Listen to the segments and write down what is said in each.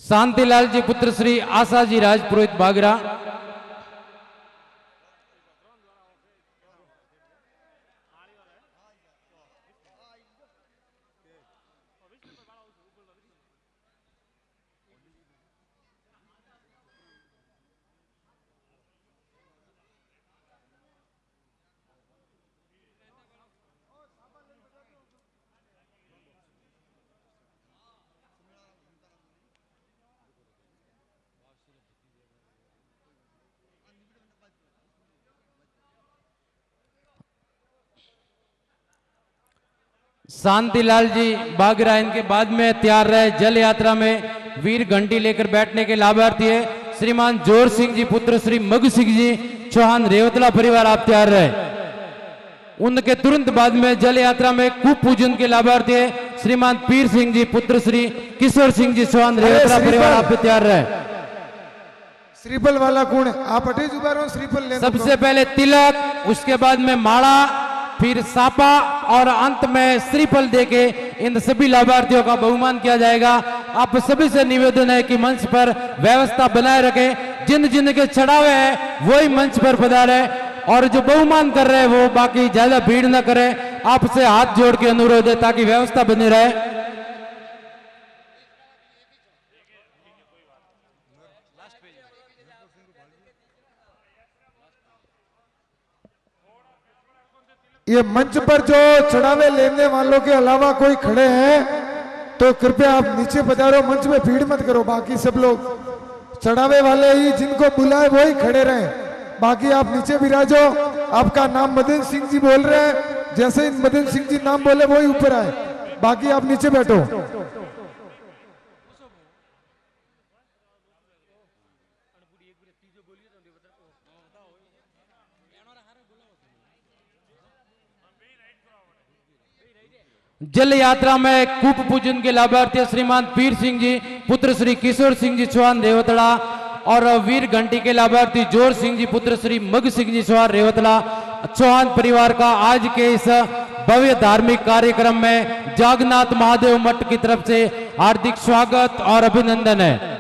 शांतिलाल जी पुत्र श्री आशा जी राजपुरोहित बागरा। शांतिलाल जी बागरा इनके बाद में तैयार रहे। जल यात्रा में वीर घंटी लेकर बैठने के लाभार्थी है श्रीमान जोर सिंह जी पुत्र श्री मग सिंह जी चौहान रेवतला परिवार, आप तैयार रहे। उनके तुरंत बाद में जल यात्रा में कूप पूजन के लाभार्थी है श्रीमान पीर सिंह जी पुत्र श्री किशोर सिंह जी चौहान रेवतला परिवार, आप तैयार रहे। श्रीफल वाला कौन है? आप हटे जुबा रहो, श्रीफल ले। सबसे पहले तिलक, उसके बाद में माला, फिर सापा और अंत में श्रीफल देके इन सभी लाभार्थियों का बहुमान किया जाएगा। आप सभी से निवेदन है कि मंच पर व्यवस्था बनाए रखें। जिन जिन के चढ़ावे हैं वही मंच पर पधारे और जो बहुमान कर रहे हैं वो बाकी ज्यादा भीड़ न करें। आपसे हाथ जोड़ के अनुरोध है ताकि व्यवस्था बनी रहे। ये मंच पर जो चढ़ावे लेने वालों के अलावा कोई खड़े हैं तो कृपया आप नीचे पधारो, मंच में भीड़ मत करो। बाकी सब लोग चढ़ावे वाले ही जिनको बुलाए वही खड़े रहे, बाकी आप नीचे विराजो। आपका नाम मदन सिंह जी बोल रहे हैं, जैसे ही मदन सिंह जी नाम बोले वही ऊपर आए, बाकी आप नीचे बैठो। जल यात्रा में कूप पूजन के लाभार्थी श्रीमान पीर सिंह जी पुत्र श्री किशोर सिंह जी चौहान रेवतला और वीर घंटी के लाभार्थी जोर सिंह जी पुत्र श्री मग सिंह जी चौहान रेवतला चौहान परिवार का आज के इस भव्य धार्मिक कार्यक्रम में जागन्नाथ महादेव मठ की तरफ से हार्दिक स्वागत और अभिनंदन है।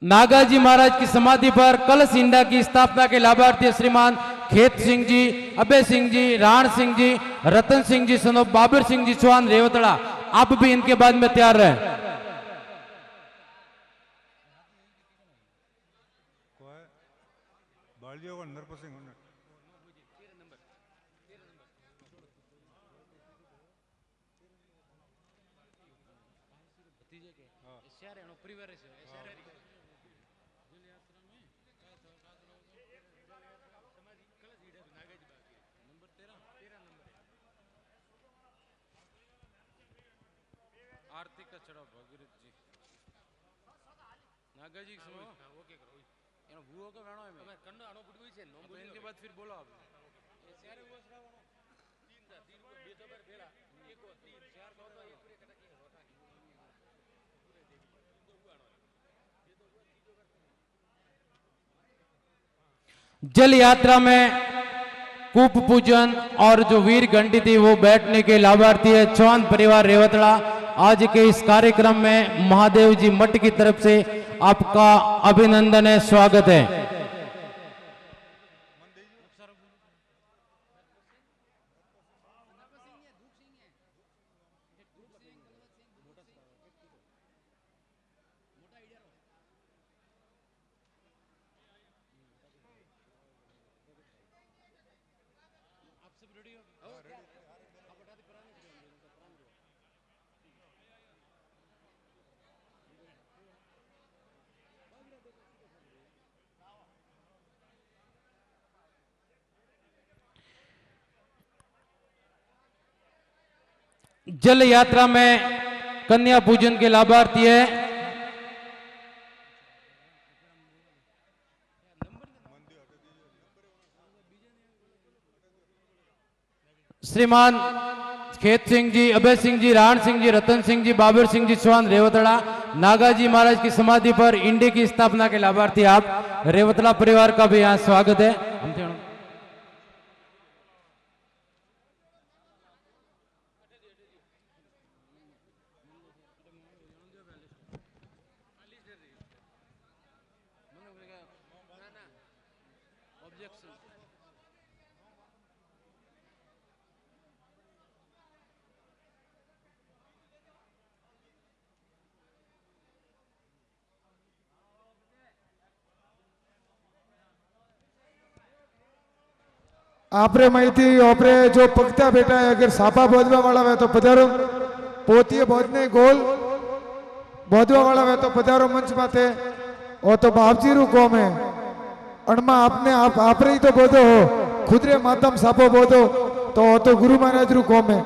नागाजी महाराज की समाधि पर कलश इंडा की स्थापना के लाभार्थी श्रीमान खेत सिंह जी, अभय सिंह जी, राण सिंह जी, रतन सिंह जी सनोप बाबर सिंह जी चौहान रेवतड़ा, आप भी इनके बाद में तैयार रहे। आरती का चढ़ा भगीरथ जी नागाजी की समझ वो क्या करो यार भूओ का गाना है मैं कंडो आनो बुड़ गई छे नो बोल इनके बाद फिर बोलो आप ये सारे वो श्रावण तीन को बेटो पर बेड़ा एक को तीन चार को तो ये पूरे कटा की होता पूरे देवी तो वो आनो ये तो वो तीजो करते। जल यात्रा में कूप पूजन और जो वीर घंटी थी वो बैठने के लाभार्थी है चौहान परिवार रेवतड़ा। आज के इस कार्यक्रम में महादेव जी मठ की तरफ से आपका अभिनंदन है, स्वागत है। जल यात्रा में कन्या पूजन के लाभार्थी है श्रीमान खेत सिंह जी, अभय सिंह जी, राण सिंह जी, रतन सिंह जी, बाबर सिंह जी चौहान रेवतड़ा। नागाजी महाराज की समाधि पर इंडे की स्थापना के लाभार्थी आप रेवतला परिवार का भी यहाँ स्वागत है। आपरे माहिती ओपरे जो पगता बेटा है अगर सापा बोधवा वाला है तो पधारो पोती बोधने गोल बोधवा वाला है तो पधारो मंच माते और तो बापजी रू कौम है अणमा आपने आप ही तो बोधो हो खुदरे मातम सापो बोधो तो गुरु महाराज रू कौम है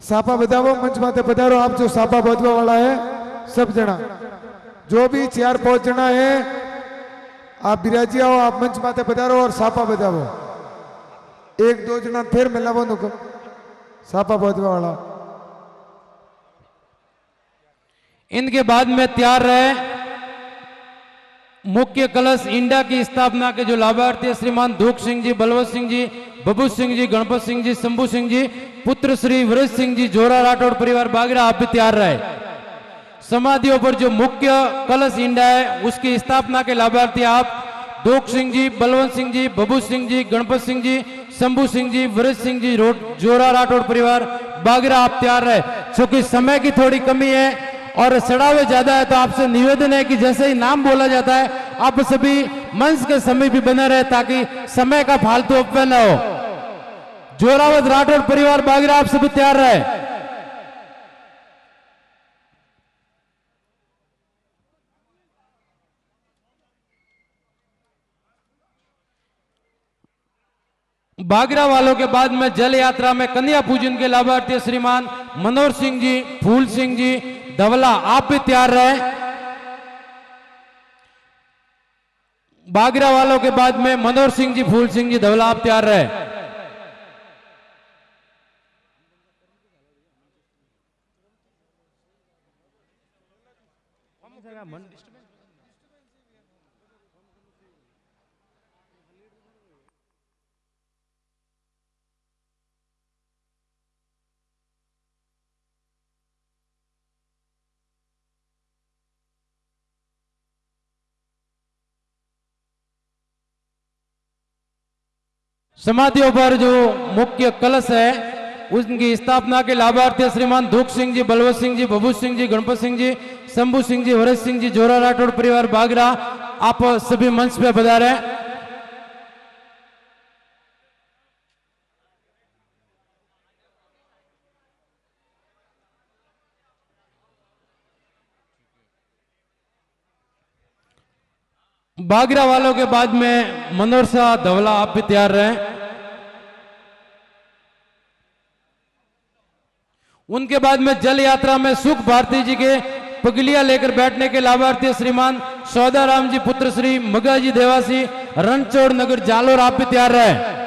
सापा बधावो मंच माते पधारो आप जो सापा बोधवा वाला है सब जना जो भी 4-5 जना है आप बिराजी आओ आप मंच माते पधारो और सापा बजावो 1-2 जना फिर मिलावो नुको सापा बजवा वाला इनके बाद में तैयार रहे मुख्य कलश इंडा की स्थापना के जो लाभार्थी है श्रीमान धूक सिंह जी, बलवंत सिंह जी, बबू सिंह जी, गणपत सिंह जी, शंभू सिंह जी, पुत्र श्री वृष सिंह जी, जोरा राठौड़ परिवार बागरा, आप भी तैयार रहे। समाधियों पर जो मुख्य कलश इंडा है उसकी स्थापना के लाभार्थी आप धूक सिंह जी, बलवंत सिंह जी, बबू सिंह जी, गणपत सिंह जी, शंभू सिंह जी, वृष सिंह जी, जोरा राठौड़ परिवार बागरा, आप तैयार रहे। क्योंकि समय की थोड़ी कमी है और सड़ावे ज्यादा है तो आपसे निवेदन है कि जैसे ही नाम बोला जाता है आप सभी मंच के समय भी बने रहे ताकि समय का फालतू अपव्यय न हो। जोरावत राठौड़ परिवार बागरा, आप सभी तैयार रहे। बागरा वालों के बाद में जल यात्रा में कन्या पूजन के लाभार्थी श्रीमान मनोहर सिंह जी, फूल सिंह जी, धवला, आप भी तैयार रहे। बागरा वालों के बाद में मनोहर सिंह जी, फूल सिंह जी, धवला, आप तैयार रहे। समाधियों पर जो मुख्य कलश है उनकी स्थापना के लाभार्थी श्रीमान धूक सिंह जी, बलवंत सिंह जी, बबू सिंह जी, गणपत सिंह जी, शंभू सिंह जी, वरस सिंह जी, जोरा राठौड़ परिवार बागरा, आप सभी मंच पे पधारे। बागरा वालों के बाद में मनोहर शाह, धवला, आप भी तैयार रहे। उनके बाद में जल यात्रा में सुख भारती जी के पगलियां लेकर बैठने के लाभार्थी श्रीमान सौदाराम जी, पुत्र श्री मगाजी देवासी, रणचोड़ नगर, जालोर, आप भी तैयार रहे।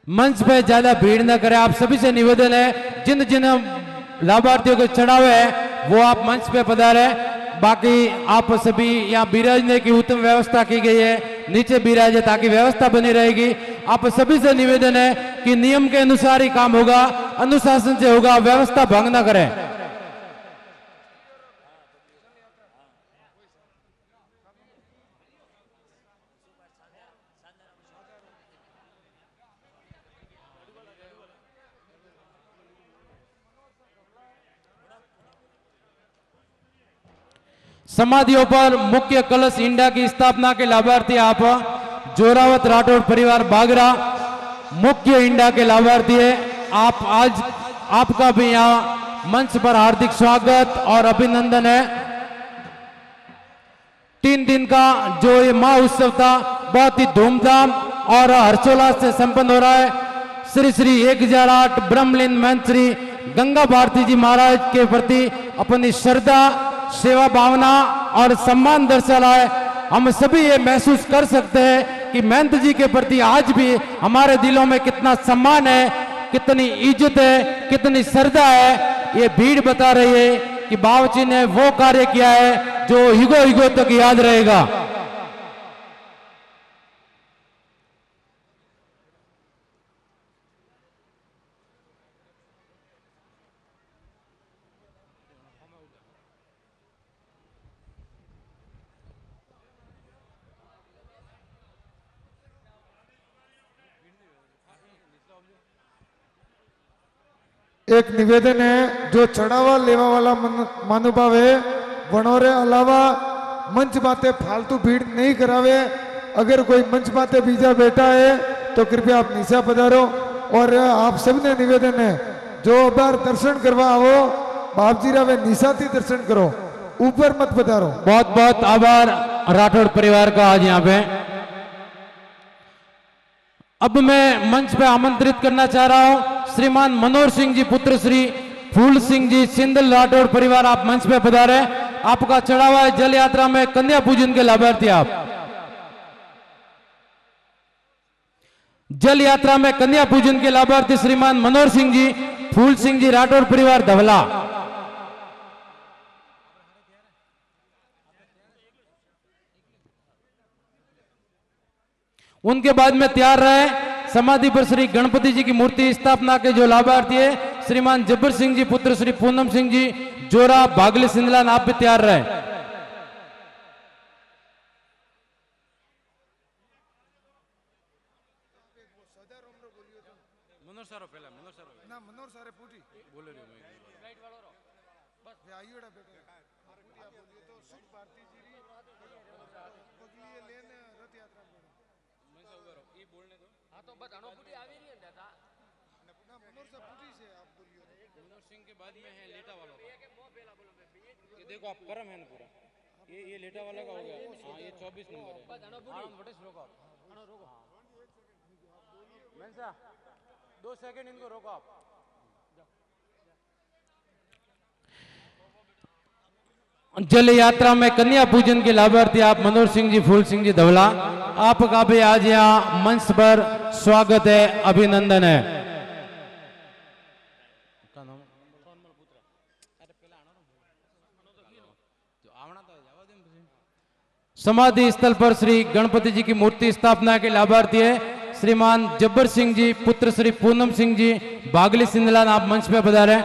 मंच पे ज्यादा भीड़ न करें, आप सभी से निवेदन है जिन जिन लाभार्थियों के चढ़ावे है वो आप मंच पे पधारे। बाकी आप सभी यहाँ बिराजने की उत्तम व्यवस्था की गई है, नीचे बिराजे ताकि व्यवस्था बनी रहेगी। आप सभी से निवेदन है कि नियम के अनुसार ही काम होगा, अनुशासन से होगा, व्यवस्था भंग न करें। समाधियों पर मुख्य कलश इंडा की स्थापना के लाभार्थी आप जोरावत राठौड़ परिवार बागरा मुख्य इंडा के लाभार्थी है। आप आज आपका भी यहाँ मंच पर हार्दिक स्वागत और अभिनंदन है। 3 दिन का जो ये महोत्सव था बहुत ही धूमधाम और हर्षोल्लास से संपन्न हो रहा है। श्री श्री 1008 ब्रह्मलीन महंत श्री गंगा भारती जी महाराज के प्रति अपनी श्रद्धा, सेवा भावना और सम्मान दर्शाया है। हम सभी ये महसूस कर सकते हैं कि महंत जी के प्रति आज भी हमारे दिलों में कितना सम्मान है, कितनी इज्जत है, कितनी श्रद्धा है। ये भीड़ बता रही है कि बाबूजी ने वो कार्य किया है जो युगों युगों तक याद रहेगा। एक निवेदन है, जो चढ़ावा लेवा वाला महानुभाव है वनोरे अलावा मंच बातें फालतू भीड़ नहीं करावे। अगर कोई मंच बातें बीजा बैठा है तो कृपया आप नीचा पधारो। और आप सबने निवेदन है, जो बार दर्शन करवा आओ बाप जी वे नीचा थी दर्शन करो, ऊपर मत पधारो। बहुत बहुत आभार राठौड़ परिवार का आज यहाँ पे। अब मैं मंच पे आमंत्रित करना चाह रहा हूं श्रीमान मनोहर सिंह जी पुत्र श्री फूल सिंह जी सिंदल राठौड़ परिवार, आप मंच पे पधारे। आपका चढ़ावा है जल यात्रा में कन्या पूजन के लाभार्थी। आप जल यात्रा में कन्या पूजन के लाभार्थी श्रीमान मनोहर सिंह जी फूल सिंह जी राठौड़ परिवार धवला। उनके बाद में तैयार रहे समाधि पर श्री गणपति जी की मूर्ति स्थापना के जो लाभार्थी है श्रीमान जब्बर सिंह जी पुत्र श्री पूनम सिंह जी जोरा भागली सिंधलान, आप भी तैयार रहे। देखो आप करम है ना पूरा, ये लेटा वाला का हो गया। हाँ ये 24 नंबर है। मेंसा 2 सेकंड इनको रोको आप। जल यात्रा में कन्या पूजन के लाभार्थी आप मनोहर सिंह जी फूल सिंह जी धवला, आपका भी आज यहाँ मंच पर स्वागत है, अभिनंदन है। समाधि स्थल पर श्री गणपति जी की मूर्ति स्थापना के लाभार्थी है श्रीमान जब्बर सिंह जी पुत्र श्री पूनम सिंह जी बागली सिंधलान, आप मंच पे पधारे।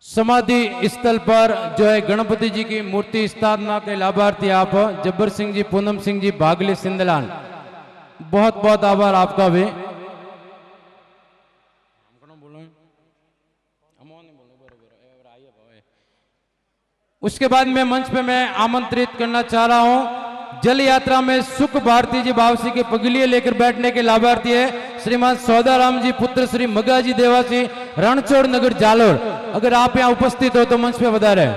समाधि स्थल पर जो है गणपति जी की मूर्ति स्थापना के लाभार्थी आप जब्बर सिंह जी पूनम सिंह जी बागली सिंधलान, बहुत बहुत आभार आपका भी। उसके बाद में मंच पे मैं आमंत्रित करना चाह रहा हूं, जल यात्रा में सुख भारती जी बावसी के पगलिये लेकर बैठने के लाभार्थी है श्रीमान सौदाराम जी पुत्र श्री मगाजी देवासी रणछोड़ नगर जालोर। अगर आप यहां उपस्थित हो तो मंच पे पधारे।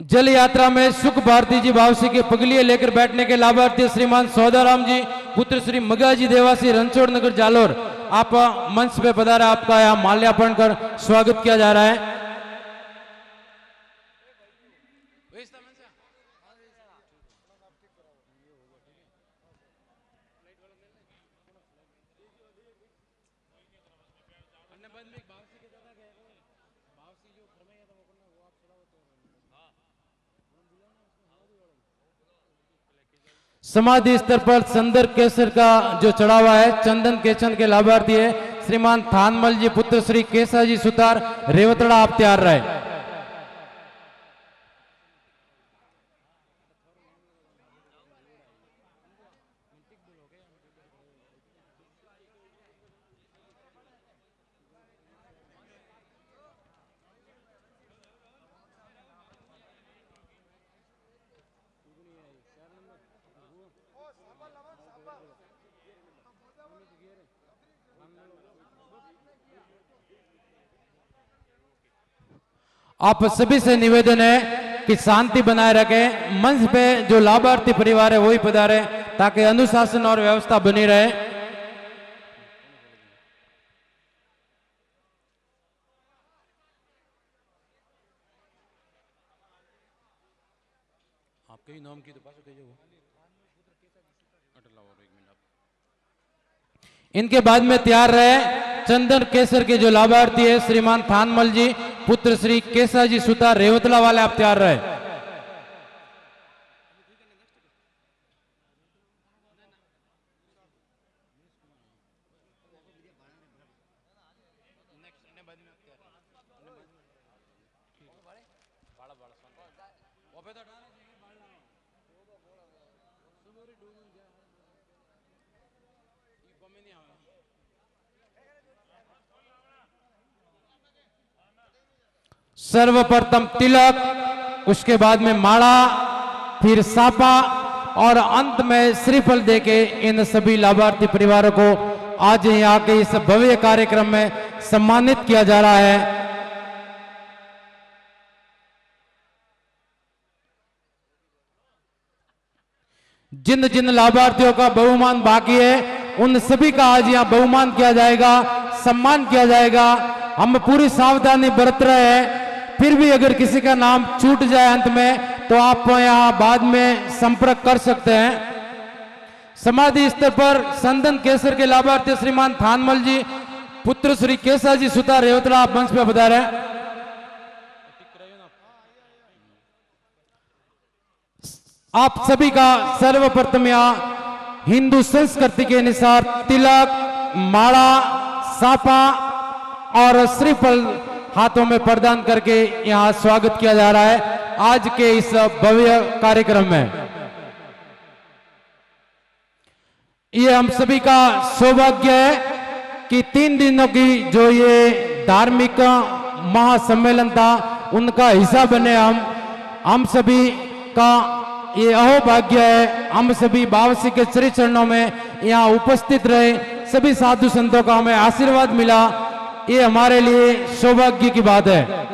जल यात्रा में सुख भारती जी बावसी के पगलिये लेकर बैठने के लाभार्थी श्रीमान सौदाराम जी पुत्र श्री मगाजी देवासी रणछोड़ नगर जालोर। आप मंच पे पधारा, आपका यहाँ माल्यार्पण कर स्वागत किया जा रहा है। समाधि स्तर पर चंदन केसर का जो चढ़ावा है, चंदन केचन के लाभार्थी है श्रीमान थानमल जी पुत्र श्री केसा जी सुतार रेवतड़ा। आप तैयार रहे। आप सभी से निवेदन है कि शांति बनाए रखें। मंच पे जो लाभार्थी परिवार है वही पधारे ताकि अनुशासन और व्यवस्था बनी रहे। आपके ही नाम की इनके बाद में तैयार रहे चंदन केसर के जो लाभार्थी है श्रीमान थानमल जी पुत्र श्री केसा जी सुतार रेवतला वाले। आप तैयार रहे। सर्वप्रथम तिलक, उसके बाद में माला, फिर सापा और अंत में श्रीफल देके इन सभी लाभार्थी परिवारों को आज यहाँ के इस भव्य कार्यक्रम में सम्मानित किया जा रहा है। जिन जिन लाभार्थियों का बहुमान बाकी है उन सभी का आज यहाँ बहुमान किया जाएगा, सम्मान किया जाएगा। हम पूरी सावधानी बरत रहे हैं, फिर भी अगर किसी का नाम छूट जाए अंत में तो आप यहाँ बाद में संपर्क कर सकते हैं। समाधि स्तर पर चंदन केसर के लाभार्थी श्रीमान थानमल जी पुत्र श्री केसा जी सुतार रेवतला। आप मंच पे पधारे। आप सभी का सर्वप्रथम यहाँ हिंदू संस्कृति के अनुसार तिलक, माला, सापा और श्रीफल हाथों में प्रदान करके यहाँ स्वागत किया जा रहा है आज के इस भव्य कार्यक्रम में। ये हम सभी का सौभाग्य है कि 3 दिनों की जो ये धार्मिक महासम्मेलन था उनका हिस्सा बने हम सभी का ये अहोभाग्य है। हम सभी बावसी के श्री चरणों में यहाँ उपस्थित रहे, सभी साधु संतों का हमें आशीर्वाद मिला, ये हमारे लिए सौभाग्य की बात है।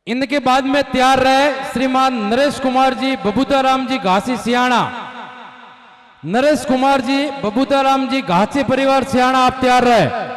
इनके बाद में तैयार रहे श्रीमान नरेश कुमार जी बबूता राम जी घासी सियाणा। नरेश कुमार जी, बबूता राम जी, घाचे परिवार सियाणा, आप तैयार रहे।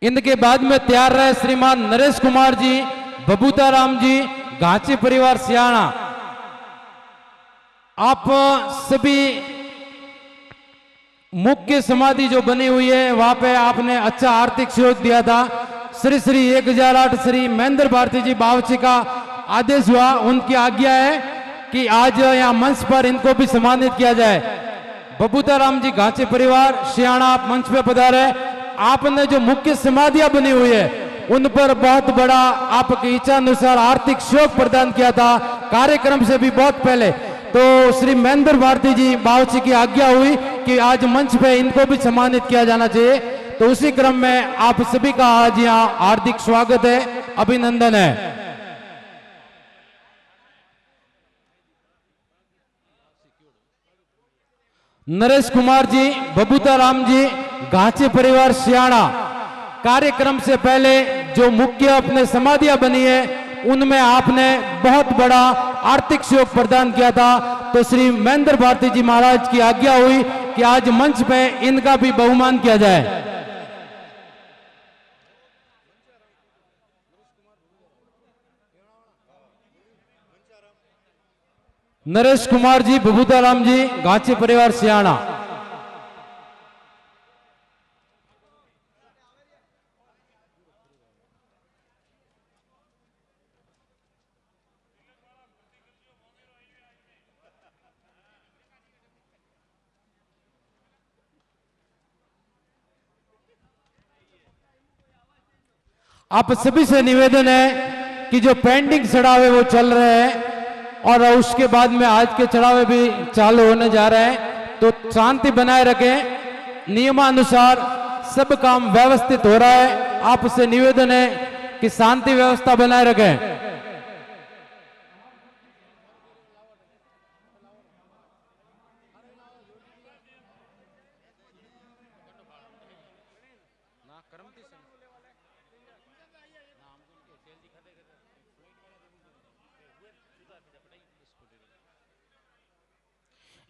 इनके बाद में तैयार रहे श्रीमान नरेश कुमार जी, बबूता राम जी, घाची परिवार सियाणा। आप सभी मुख्य समाधि जो बनी हुई है वहां पे आपने अच्छा आर्थिक सहयोग दिया था। श्री श्री 1008 श्री महेंद्र भारती जी बावची का आदेश हुआ, उनकी आज्ञा है कि आज यहाँ मंच पर इनको भी सम्मानित किया जाए। बबूता राम जी, घाची परिवार सियाणा, आप मंच पे पधारे। आपने जो मुख्य समाधियां बनी हुई है उन पर बहुत बड़ा आपकी इच्छा अनुसार आर्थिक सहयोग प्रदान किया था, कार्यक्रम से भी बहुत पहले। तो श्री महेंद्र भारती जी बावची की आज्ञा हुई कि आज मंच पे इनको भी सम्मानित किया जाना चाहिए। तो उसी क्रम में आप सभी का आज यहाँ हार्दिक स्वागत है, अभिनंदन है। नरेश कुमार जी, बबूता राम जी, घाचे परिवार सियाणा, कार्यक्रम से पहले जो मुख्य अपने समाधियां बनी है उनमें आपने बहुत बड़ा आर्थिक सहयोग प्रदान किया था। तो श्री महेंद्र भारती जी महाराज की आज्ञा हुई कि आज मंच पे इनका भी बहुमान किया जाए। नरेश कुमार जी, बबूता राम जी, घाची परिवार सियाणा। आप सभी से निवेदन है कि जो पेंडिंग चढ़ावे वो चल रहे हैं और उसके बाद में आज के चढ़ावे भी चालू होने जा रहे हैं, तो शांति बनाए रखें। नियमानुसार सब काम व्यवस्थित हो रहा है, आपसे निवेदन है कि शांति व्यवस्था बनाए रखें।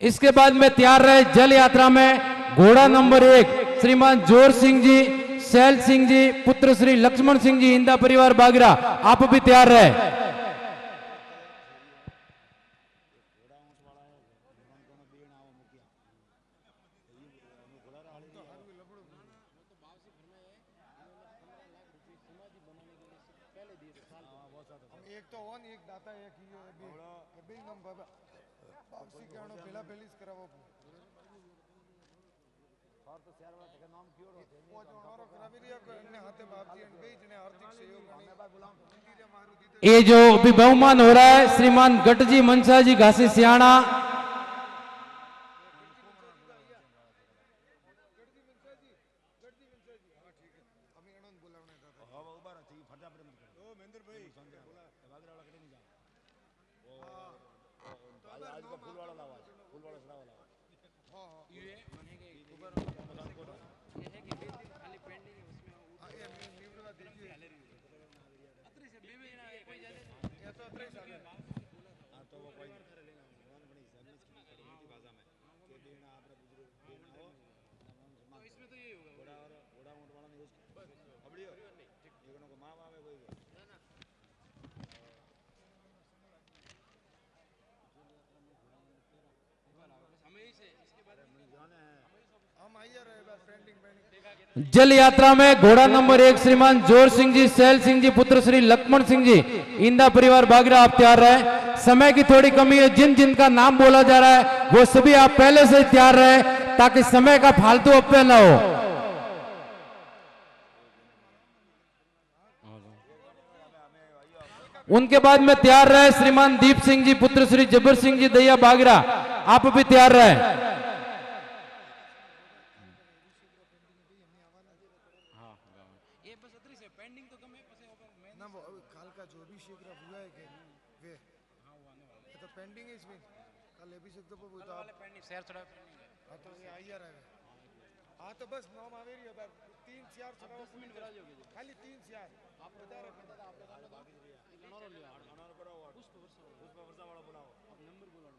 इसके बाद में तैयार रहे जल यात्रा में घोड़ा नंबर 1 श्रीमान जोर सिंह जी, सैल सिंह जी, पुत्र श्री लक्ष्मण सिंह जी, इंदा परिवार बागरा, आप भी तैयार रहे। एक तो वन एक दाता एक बिल नंबर बापसी के आनो पहला पहलीस करावो और तो शेयर वाला का नाम क्यों रो वो जो और करावी रिया को इन्ने हाथे बापजी एंड बेज ने आर्थिक सहयोग ये जो अभी बहुमान हो रहा है श्रीमान गट जी मनसा जी घासी सियाणा, जल यात्रा में घोड़ा नंबर 1 श्रीमान जोर सिंह जी, सैल सिंह जी, पुत्र श्री लक्ष्मण सिंह जी, इंदा परिवार बागरा, आप तैयार रहे। समय की थोड़ी कमी है, जिन जिनका नाम बोला जा रहा है वो सभी आप पहले से तैयार रहे ताकि समय का फालतू अपव्यय न हो। उनके बाद में तैयार रहे श्रीमान दीप सिंह जी, पुत्र श्री जबर सिंह जी, दैया बागरा, आप भी तैयार रहे। ये बस अतरी से पेंडिंग तो कम है पसे ओपर मैं ना वो काल का जो भी शीघ्र हुआ है कि वे हां वो आने वाला ये तो पेंडिंग है इसमें कल ये भी सकते वो कल तो वाले पेंडिंग शेयर चढ़ा पेंडिंग है हाँ तो ये आई आ रहा है हाँ तो बस नौ आवेरी है बस 3-4 चढ़ाओ 10 मिनट करा जोगे खाली 3-4 आप बता रहे हैं आप बता रहे बाकी रही अनारो लिया अनारो करो उस पर वर्षा वाला बुलाओ अब नंबर बोलो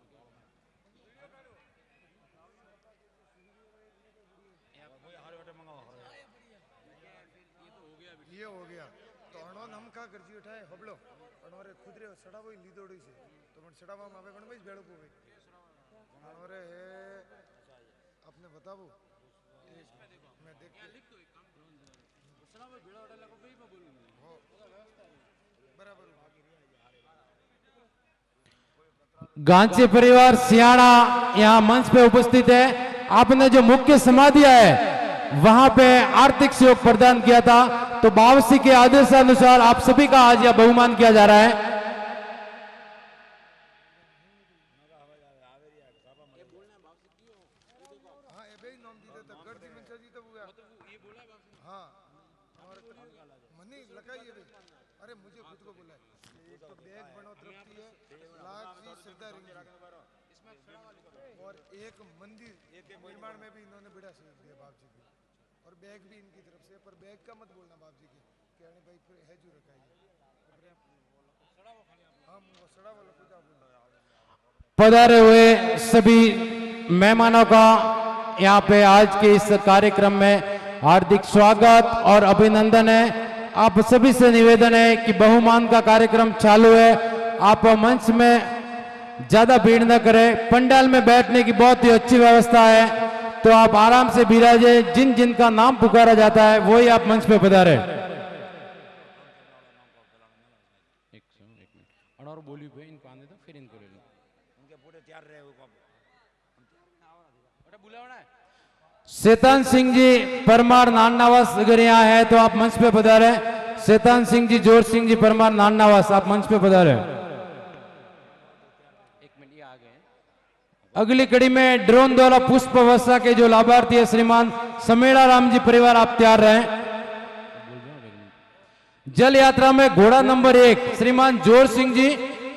क्या कोई हमारे बेटे मंगाओ ये हो गया तो अणो नम का गर्जी उठाए हबलो अणोरे खुदरे सड़ा वो लीदोड़ी से तो मन सड़ा वहां मावे बन भाई बेड़ो पोवे अणोरे आपने बताओ मैं देख के लिख दो एक काम सड़ा वो बेड़ा उड़ा लगा भाई मैं बोलूंगा हो बराबर गांची परिवार सियाड़ा यहाँ मंच पे उपस्थित है आपने जो मुख्य समाधिया है वहां पे आर्थिक सहयोग प्रदान किया था तो बावसी के आदेशानुसार आप सभी का आज यह बहुमान किया जा रहा है हाँ ये भाई नाम दी देता गढ़ जी मंचा जी तो हुआ हाँ और मनी लगाई ये भाई अरे मुझे खुद को बोला है एक तो बैग बनो तृप्ति है लाख जी श्रद्धा रिंग और एक मंदिर निर्माण में भी इन्होंने बड़ा सहयोग दिया बाप जी की और बैग भी इनकी तरफ से पर बैग का मत बोलना बाप जी की कहने भाई फिर है जो रखा है हम वो सड़ा वाला पूजा बोल पधारे हुए सभी मेहमानों का यहाँ पे आज के इस कार्यक्रम में हार्दिक स्वागत और अभिनंदन है आप सभी से निवेदन है कि बहुमान का कार्यक्रम चालू है आप मंच में ज्यादा भीड़ न करें पंडाल में बैठने की बहुत ही अच्छी व्यवस्था है तो आप आराम से विराजे जिन जिन का नाम पुकारा जाता है वही आप मंच पे पधारे और बोली पे इनको आने दो फिर इनको ले लो उनके पूरे तैयार रहे हो बुलावना है शैतान सिंह जी परमार नाननावास अगर यहाँ है तो आप मंच पे पधारे शैतान सिंह जी जोर सिंह जी परमार नाननावास आप मंच पे पधारे अगली कड़ी में ड्रोन द्वारा पुष्प वर्षा के जो लाभार्थी है श्रीमान समेड़ा राम जी परिवार आप तैयार रहे जल यात्रा में घोड़ा नंबर 1 श्रीमान जोर सिंह जी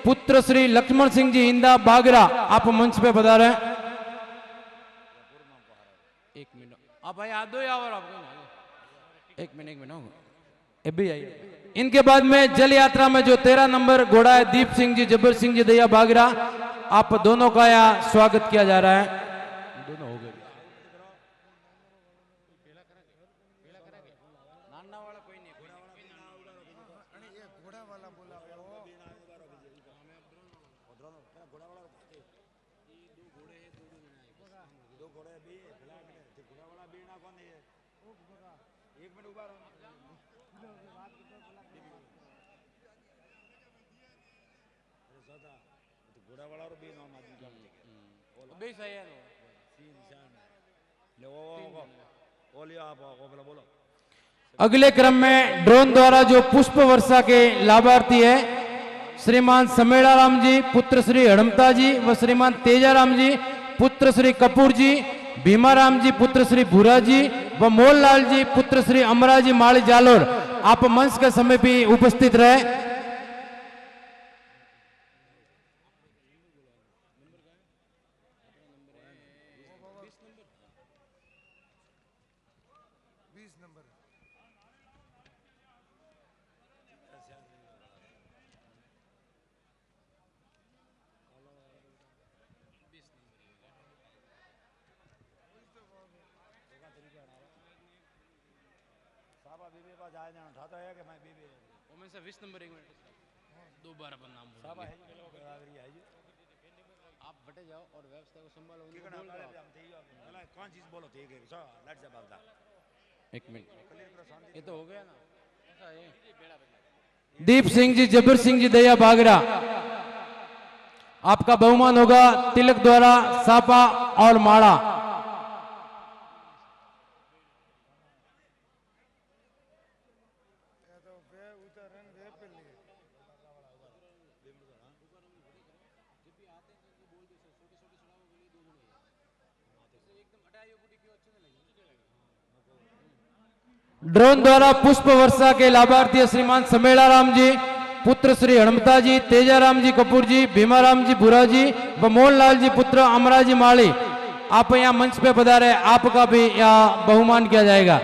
पुत्र श्री लक्ष्मण सिंह जी इंदा बागरा आप मंच पे पधारे एक मिनट आप भाई आ दो यार आपको एक मिनट अभी आइए इनके बाद में जल यात्रा में जो 13 नंबर घोड़ा है दीप सिंह जी जबर सिंह जी दैया बागरा आप दोनों का यहाँ स्वागत किया जा रहा है दोनों हो गए घोड़ा वाला बोला एक मिनट उभा रहो घोड़ा वाला भी नाम आदमी का बे सही है बोलो अगले क्रम में ड्रोन द्वारा जो पुष्प वर्षा के लाभार्थी है श्रीमान समेड़ा राम जी पुत्र श्री हड़मता जी व श्रीमान तेजाराम जी पुत्र श्री कपूर जी भीमाराम जी पुत्र श्री भूरा जी व मोहनलाल जी पुत्र श्री अमरा जी माली जालोर आप मंच के समय भी उपस्थित रहे 20 नंबर बीबी पास आए जाना उठाता है कि मैं बीबी वो में से 20 नंबर 1 मिनट दोबारा पर नाम बोल साहब है आप बटे जाओ और व्यवस्था को संभालो उनको बोल दो आप कौन चीज बोलो ठीक है सर लेट से बात 1 मिनट ये तो हो गया ना ऐसा है दीप सिंह जी जबर सिंह जी दया बागरा आपका बहुमान होगा तिलक द्वारा सापा और माड़ा ड्रोन द्वारा पुष्प वर्षा के लाभार्थी श्रीमान समेला राम जी, पुत्र श्री हणमता जी, तेजाराम जी कपूर जी, भीमाराम जी भूरा जी व मोहनलाल जी पुत्र अमरा जी माली, आप यहाँ मंच पे पधारे, आपका भी यहाँ बहुमान किया जाएगा।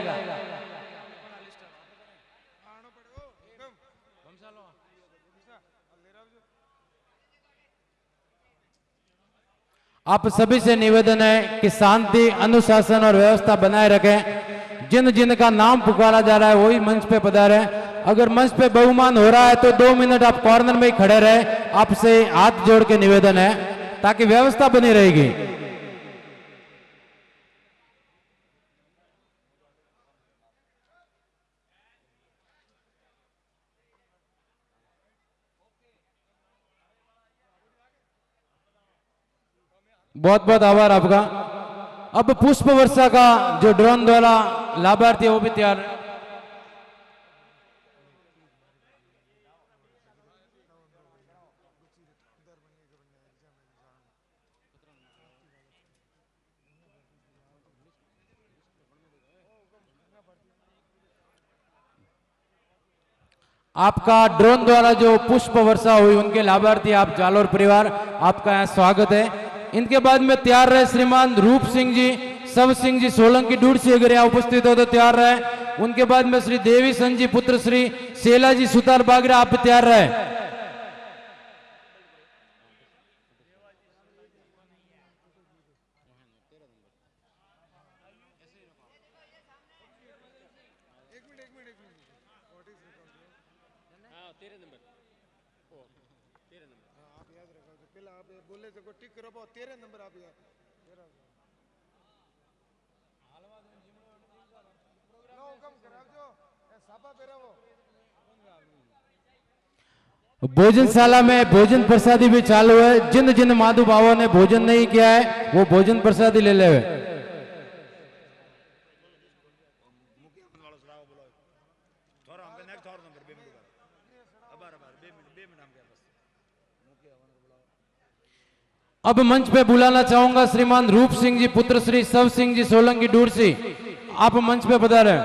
आप सभी से निवेदन है कि शांति, अनुशासन और व्यवस्था बनाए रखें। जिन जिन का नाम पुकारा जा रहा है वही मंच पे पधारे। अगर मंच पे बहुमान हो रहा है तो 2 मिनट आप कॉर्नर में ही खड़े रहे। आपसे हाथ जोड़ के निवेदन है ताकि व्यवस्था बनी रहेगी। बहुत बहुत आभार आपका। अब पुष्प वर्षा का जो ड्रोन द्वारा लाभार्थी है वो भी तैयार है। आपका ड्रोन द्वारा जो पुष्प वर्षा हुई उनके लाभार्थी आप जालोर परिवार, आपका यहाँ स्वागत है। इनके बाद में तैयार रहे श्रीमान रूप सिंह जी, सब सिंह जी सोलंकी दूर से अगर यहाँ उपस्थित हो तो तैयार रहे। उनके बाद में श्री देवी सन जी पुत्र श्री शेला जी सुतार बागरा, आप तैयार रहे। बोले तो टिक करो 13 नंबर आप यार भोजनशाला में भोजन प्रसादी भी चालू है। जिन जिन माधु भावों ने भोजन नहीं किया है वो भोजन प्रसादी ले ले। अब मंच पे बुलाना चाहूंगा श्रीमान रूप सिंह जी पुत्र श्री सब सिंह जी सोलंकी दूर से, आप मंच पे पधारे।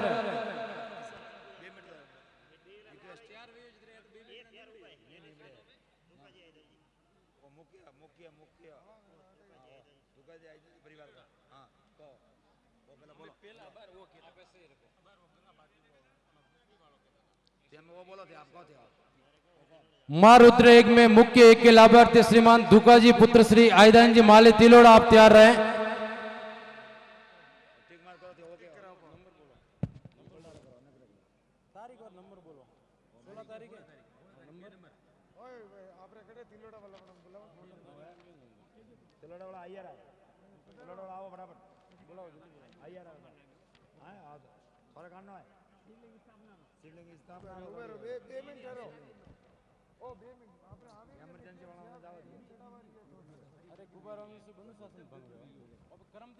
मां रुद्र एक में मुख्य एक के लाभार्थी श्रीमान दुकाजी पुत्र श्री आयदान जी माले तिलोड़ा, आप तैयार रहे।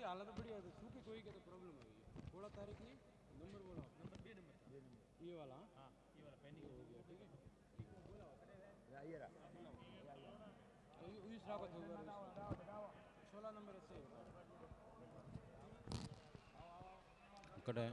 हालत बढ़िया है, सूखी कोई के तो प्रॉब्लम है। 16 तारीख नहीं नंबर बोलो, नंबर 2 नंबर ये वाला। हां ये वाला पेंडिंग हो गया। ठीक है बोला आइए रा ये स्वागत होगा। 16 नंबर से कटे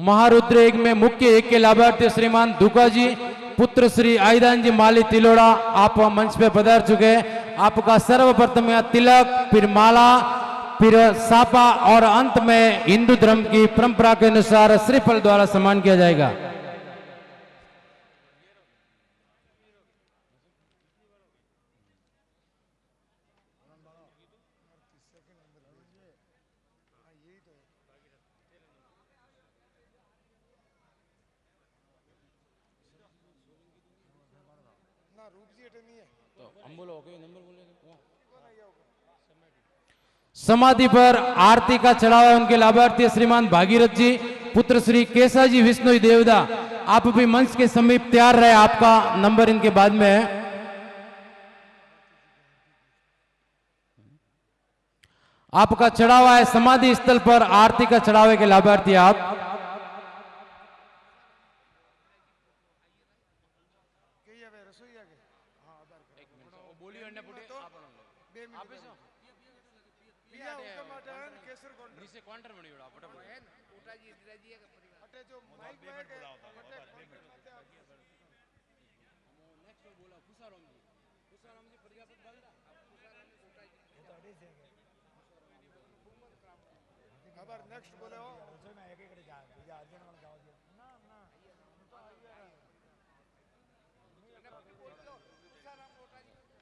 महारुद्र एक में मुख्य एक के लाभार्थी श्रीमान दुकाजी पुत्र श्री आयदान जी माली तिलोड़ा, आप मंच पे पधार चुके हैं। आपका सर्वप्रथम यहाँ तिलक, फिर माला, फिर सापा और अंत में हिंदू धर्म की परंपरा के अनुसार श्रीफल द्वारा सम्मान किया जाएगा। समाधि पर आरती का चढ़ावा उनके लाभार्थी श्रीमान भागीरथ जी पुत्र श्री केसा जी विष्णु देवदा, आप भी मंच के समीप तैयार रहे। आपका नंबर इनके बाद में है। आपका चढ़ावा है समाधि स्थल पर आरती का चढ़ावे के लाभार्थी आप। नीचे काउंटर बनी बड़ा फटाफट जो माइक नेक्स्ट बोला खुशाराम जी प्रजापत बालदा खबर नेक्स्ट बोले हो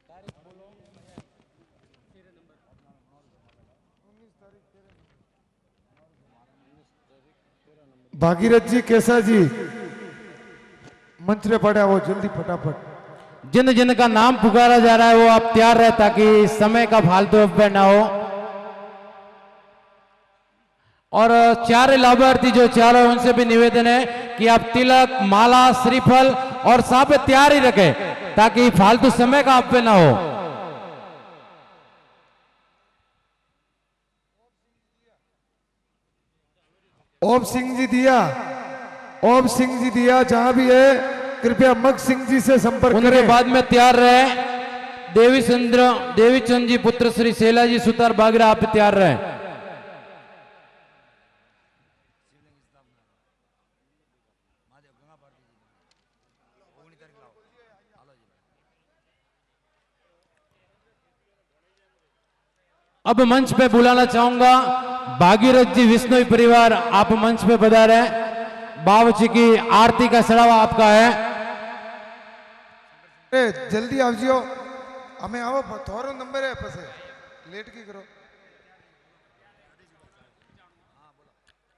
तारीख बोलो भागीरथ जी कैसा जी मंच पे पड़ा वो जल्दी फटाफट जिन जिन का नाम पुकारा जा रहा है वो आप तैयार रहे ताकि समय का फालतू व्यय ना हो। और चार लाभार्थी जो चारों हैं उनसे भी निवेदन है कि आप तिलक माला श्रीफल और साफे तैयार ही रखें ताकि फालतू समय का अपव्यय ना हो। ओम सिंह जी दिया ओम सिंह जी दिया जहां भी है कृपया मग सिंह जी से संपर्क उनके करें। बाद में तैयार रहे देवीचंद जी पुत्र श्री शैला जी सुतार बागरा आप तैयार रहे। अब मंच पे बुलाना चाहूंगा भागीरथ जी विष्णोई परिवार, आप मंच पे पधारे। बाबूजी की आरती का चढ़ावा आपका है। जल्दी आवजियो हमें आओ थोरो नंबर है पसे लेट की करो।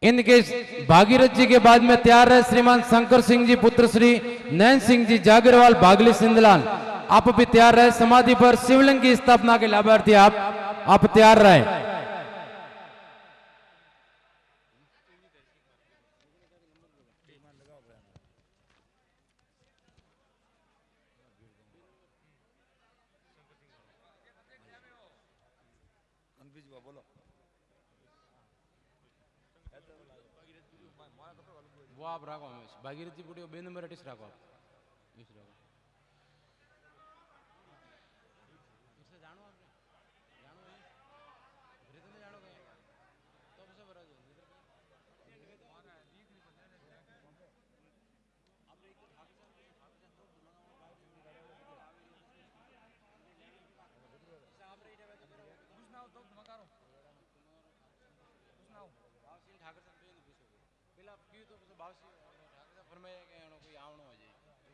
इनके भागीरथ जी के बाद में तैयार है श्रीमान शंकर सिंह जी पुत्र श्री नैन सिंह जी जागरवाल बागली सिंधलाल, आप भी तैयार रहे। समाधि पर शिवलिंग की स्थापना के लाभार्थी आप तैयार रहे। वो आप राखो भागीरथ जी बुढ़ी बे नंबर अटिस राखो आप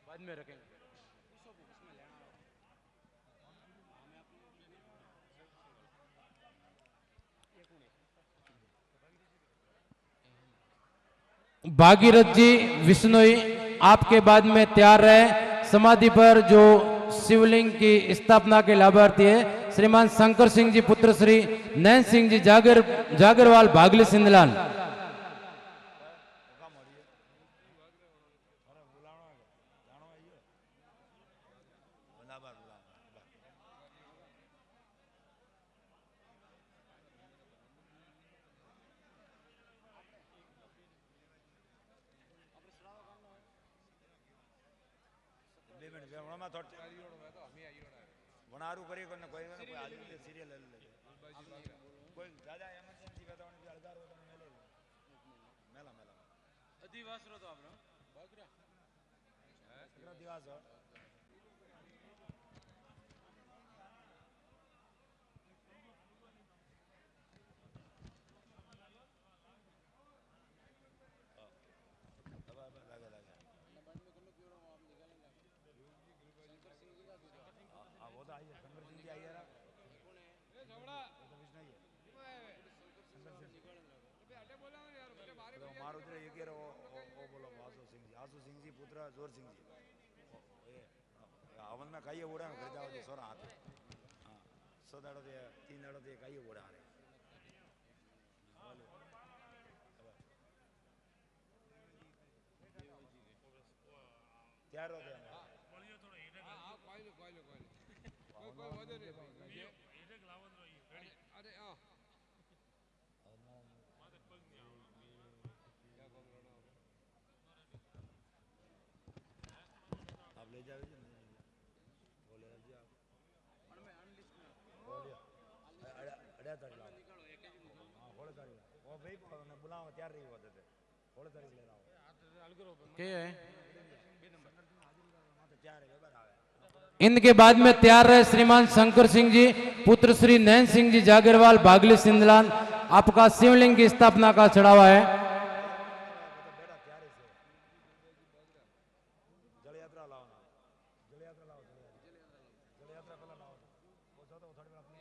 बाद में रखेंगे। भागीरथ जी विष्णोई आपके बाद में तैयार रहे। समाधि पर जो शिवलिंग की स्थापना के लाभार्थी है श्रीमान शंकर सिंह जी पुत्र श्री नैन सिंह जी जागरवाल बागली सिंधलाल। वनारू करिए कोई आदमी सीरियल ले ले कोई ज्यादा इमरजेंसी बताओ कि अलगार होता है मेला मेला अधिवास रो तो आपनो बागरा कितना दिवस हो जोर सिंह जी हवन में खाइए उड़ा घर जाओ जी सोरा हाथ हाँ 100 दाड़ो दे 3 दाड़ो दे खाइए उड़ा रहे तैयार हो गया ले जाओ जी बोले जी आप अड़ा तक लाओ 16 तारीख वो भाई ने बुलावा तैयार रही होते थे 16 तारीख ले रहा हूं के है तो तैयार है बार आवे इनके बाद में तैयार रहे श्रीमान शंकर सिंह जी पुत्र श्री नैन सिंह जी जागरवाल बागली सिंधलान। आपका शिवलिंग की स्थापना का चढ़ावा है। बेटा तैयार है जल यात्रा लाओ ना जल यात्रा लाओ जल यात्रा पहला लाओ वो तो थोड़ी बार अपनी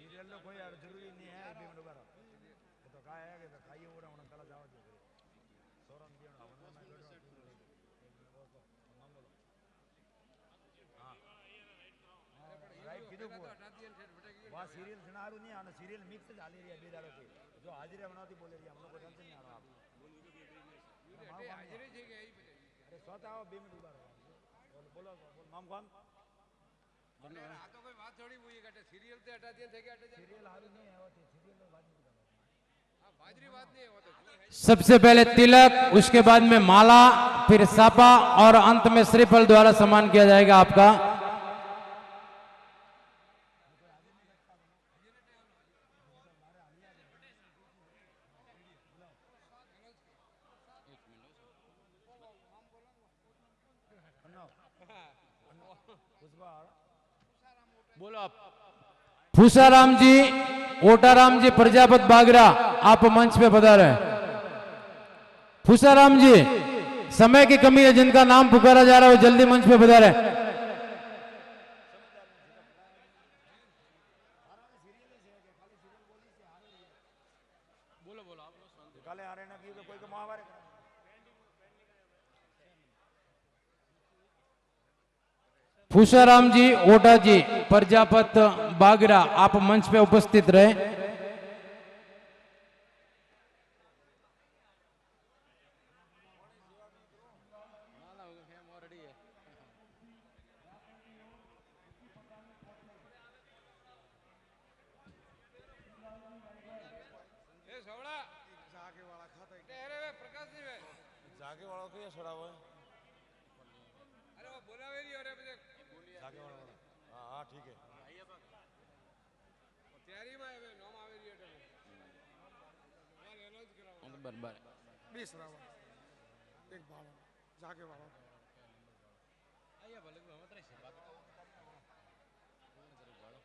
सीरियल लो कोई यार जरूरी नहीं है अभी मैं बार तो का है कि खाइए वो ना चला जाओ जो सोरम दियो ना वो ना बैठो नाम बोलो हां राइट किदो को वा सीरियल सुनारू नहीं आना सीरियल मिक्स डाली रही है बे डालो की जो हाजिरी बनाती बोले रही हम लोग को टेंशन नहीं आ रहा आप हाजिरी जी के यही अरे सोता आओ 2 मिनट बार बोलो नाम कौन अरे आ तो कोई बात थोड़ी हुई है सीरियल से हटा दिए थे कि हटा सीरियल हारू नहीं है वो सीरियल में बात नहीं करना हां बाजरी बात नहीं है वो तो सबसे पहले तिलक, उसके बाद में माला, फिर सापा और अंत में श्रीफल द्वारा सम्मान किया जाएगा आपका। बोलो आप फूसाराम जी, ओटाराम जी, प्रजापत बागरा, आप मंच पे पधारे। फूसाराम जी, समय की कमी है, जिनका नाम पुकारा जा रहा है वो जल्दी मंच पे पधारे। बोलो बोलो आप काले आ रहे ना कि कोई को महावारे फूसाराम जी, ओटा जी, प्रजापत बागरा, आप मंच पे उपस्थित रहे। जाके वाला को ये छोड़ा हुआ है अरे वो बोला भी नहीं हो रहा मुझे जाके वाला हां हां ठीक है तैयारी में है नाम आवे रही है और अनाउंस कराओ बराबर 20 रावण एक बावन जाके वाला आइए भले में मत रही बात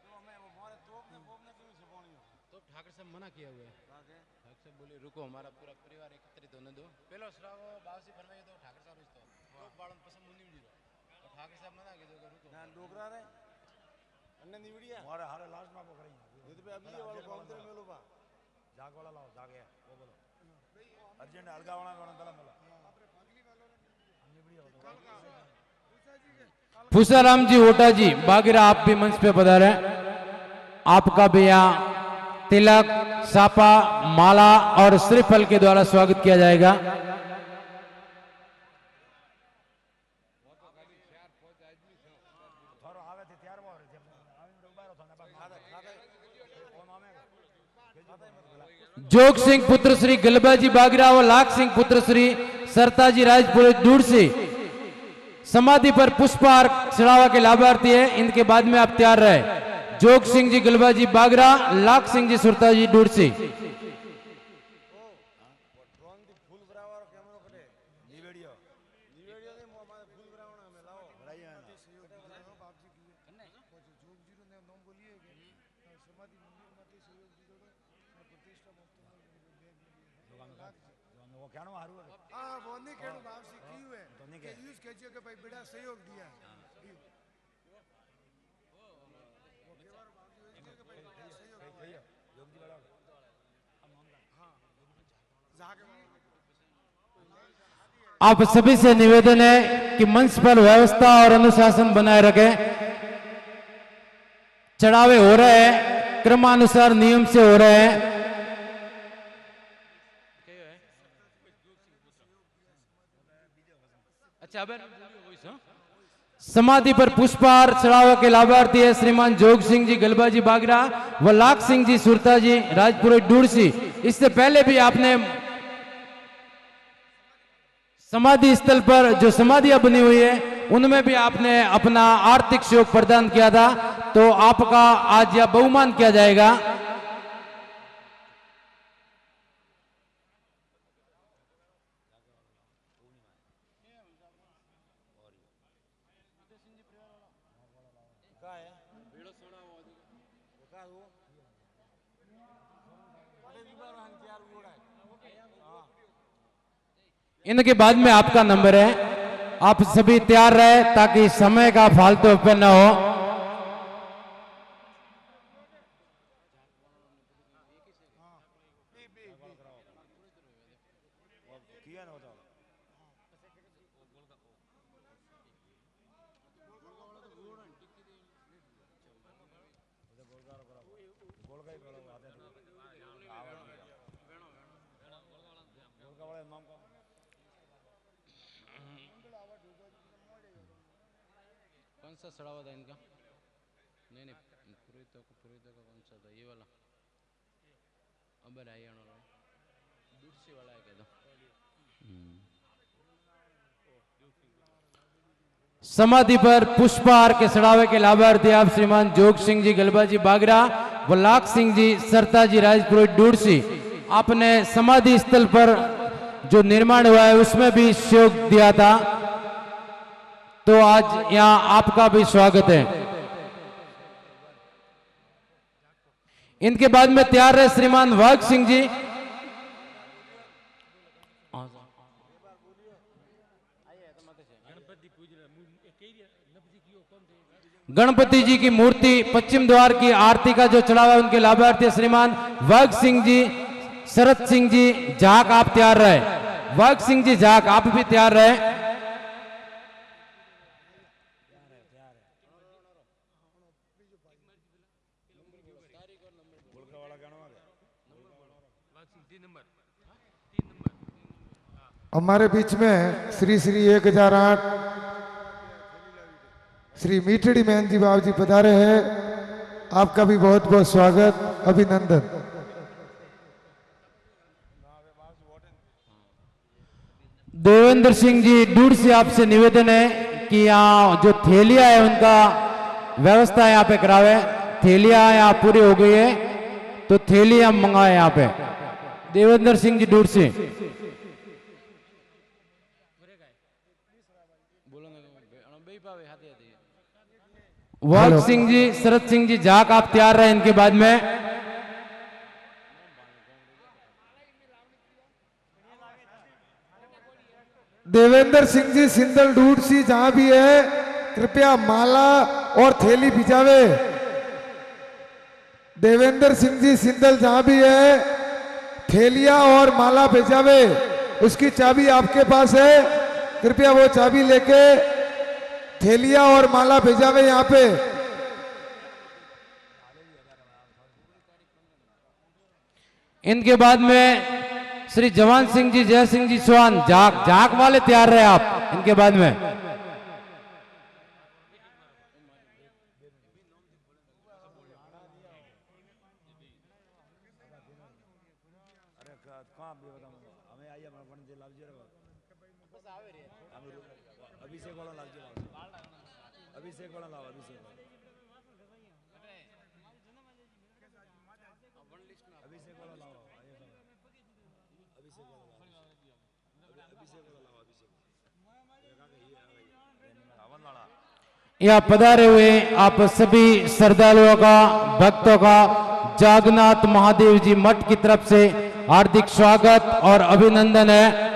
तो मैं वो मारे तोप ने क्यों छपानी तो ठाकर साहब मना किया हुआ है। ठाकर साहब बोले रुको, हमारा पूरा परिवार एकत्रित होने दो। पहले श्राव बावसी फरमाइए तो ठाकर साहब इसको तो बाळन पसंद मुंडी मुंडी तो ठाकर साहब मना के दो रुको ना डोगरा रे अन्ने निवड़िया मारे हारे लास्ट में पकड़ी ये तो अभी ये वाला कौन तेरे मेलो बा जाग वाला लाओ जागे वो बोलो अर्जेंट अलगा वाला कौन तला मेला फूसाराम जी, ओटा जी, बागरा, आप भी मंच पे पधारे। आपका भी यहाँ तिलक, सापा, माला और श्रीफल के द्वारा स्वागत किया जाएगा। जोग सिंह पुत्र श्री गलबाजी बागरा व लाख सिंह पुत्र श्री सरताजी राजपुर दूर से समाधि पर पुष्पार्घ चढ़ावा के लाभार्थी है। इनके बाद में आप तैयार रहे। जोग सिंह जी गलबाजी बागरा, लाख सिंह जी सुरताजी दूर से। सहयोग दिया आप सभी से निवेदन है कि मंच पर व्यवस्था और अनुशासन बनाए रखें। चढ़ावे हो रहे हैं, क्रमानुसार नियम से हो रहे हैं। समाधि पर पुष्पार्घ चढ़ावा के लाभार्थी है श्रीमान जोग सिंह जी गलबाजी बागरा व लाख सिंह जी सुरता जी राजपुर डूरसी। इससे पहले भी आपने समाधि स्थल पर जो समाधियां बनी हुई है उनमें भी आपने अपना आर्थिक सहयोग प्रदान किया था, तो आपका आज यह बहुमान किया जाएगा। इनके बाद में आपका नंबर है, आप सभी तैयार रहे ताकि समय का फालतू पे न हो। कौन सा सड़ा हुआ था इनका? नहीं पुरोहितों का कौन सा था? ये वाला अब हरियाणा वाला दूसरी वाला है क्या? समाधि पर पुष्पहार के चढ़ावे के लाभार्थी आप श्रीमान जोग सिंह जी गलबा जी बागरा व लाख सिंह जी सरता जी राजपुरोहित डूडसी, आपने समाधि स्थल पर जो निर्माण हुआ है उसमें भी सहयोग दिया था, तो आज यहां आपका भी स्वागत है। इनके बाद में तैयार है श्रीमान वाघ सिंह जी। गणपति जी की मूर्ति पश्चिम द्वार की आरती का जो चढ़ावा है उनके लाभार्थी श्रीमान वाघ सिंह जी, शरद सिंह जी झाक, आप तैयार रहे। वाघ सिंह जी झाक आप भी तैयार रहे। हमारे बीच में श्री श्री 1008 श्री मीठड़ी मैन जी बाबू जी पधारे हैं, आपका भी बहुत बहुत स्वागत, अभिनंदन। देवेंद्र सिंह जी दूर से आपसे निवेदन है कि यहाँ जो थैलियां है उनका व्यवस्था यहाँ पे करावे। थैलियां यहाँ पूरी हो गई है तो थैलियां मंगाए यहाँ पे। देवेंद्र सिंह जी दूर से। वाघ सिंह जी, शरद सिंह जी झाक आप तैयार रहे। इनके बाद में देवेंद्र सिंह जी सिंदल डूडसी जहां भी है कृपया माला और थैली भिजावे। देवेंद्र सिंह जी सिंदल जहां भी है थैलियां और माला भिजावे, उसकी चाबी आपके पास है, कृपया वो चाबी लेके थैलियां और माला भिजावे यहाँ पे। इनके बाद में श्री जवान सिंह जी, जय सिंह जी चौहान झाक, झाक वाले तैयार रहे आप। इनके बाद में यहाँ पधारे हुए आप सभी श्रद्धालुओं का, भक्तों का जागन्नाथ महादेव जी मठ की तरफ से हार्दिक स्वागत और अभिनंदन है।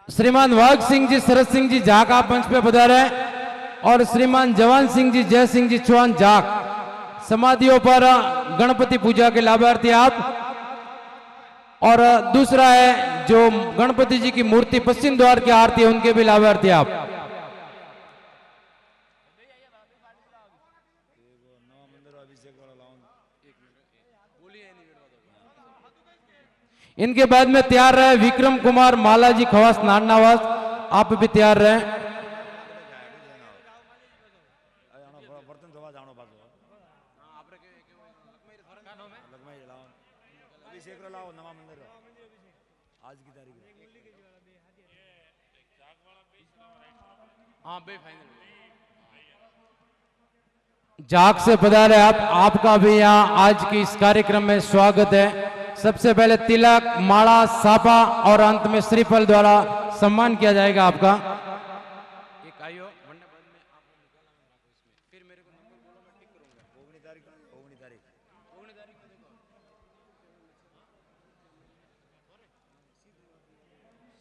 श्रीमान वाघ सिंह जी, शरद सिंह जी झाक आप मंच पे पधारे और श्रीमान जवान सिंह जी, जय सिंह जी चौहान झाक, समाधियों पर गणपति पूजा के लाभार्थी आप। और दूसरा है जो गणपति जी की मूर्ति पश्चिम द्वार की आरती है उनके भी लाभार्थी आप। इनके बाद में तैयार रहे विक्रम कुमार मालाजी खवास नारनावास, आप भी तैयार रहें। बर्तन धोवा जानो पाछो लगमाई लाओ अभिषेक रो लाओ नवा मंदिर रो आज की तारीख हाँ बे फाइनल जाग से पधारे आपका भी यहाँ आज की इस कार्यक्रम में स्वागत है। सबसे पहले तिलक, माला, सापा और अंत में श्रीफल द्वारा सम्मान किया जाएगा आपका। एक आयो वरना बाद में आपको निकालना है इसमें फिर मेरे को नंबर बोलो मैं ठीक करूंगा 19 तारीख 19 तारीख 19 तारीख को देखो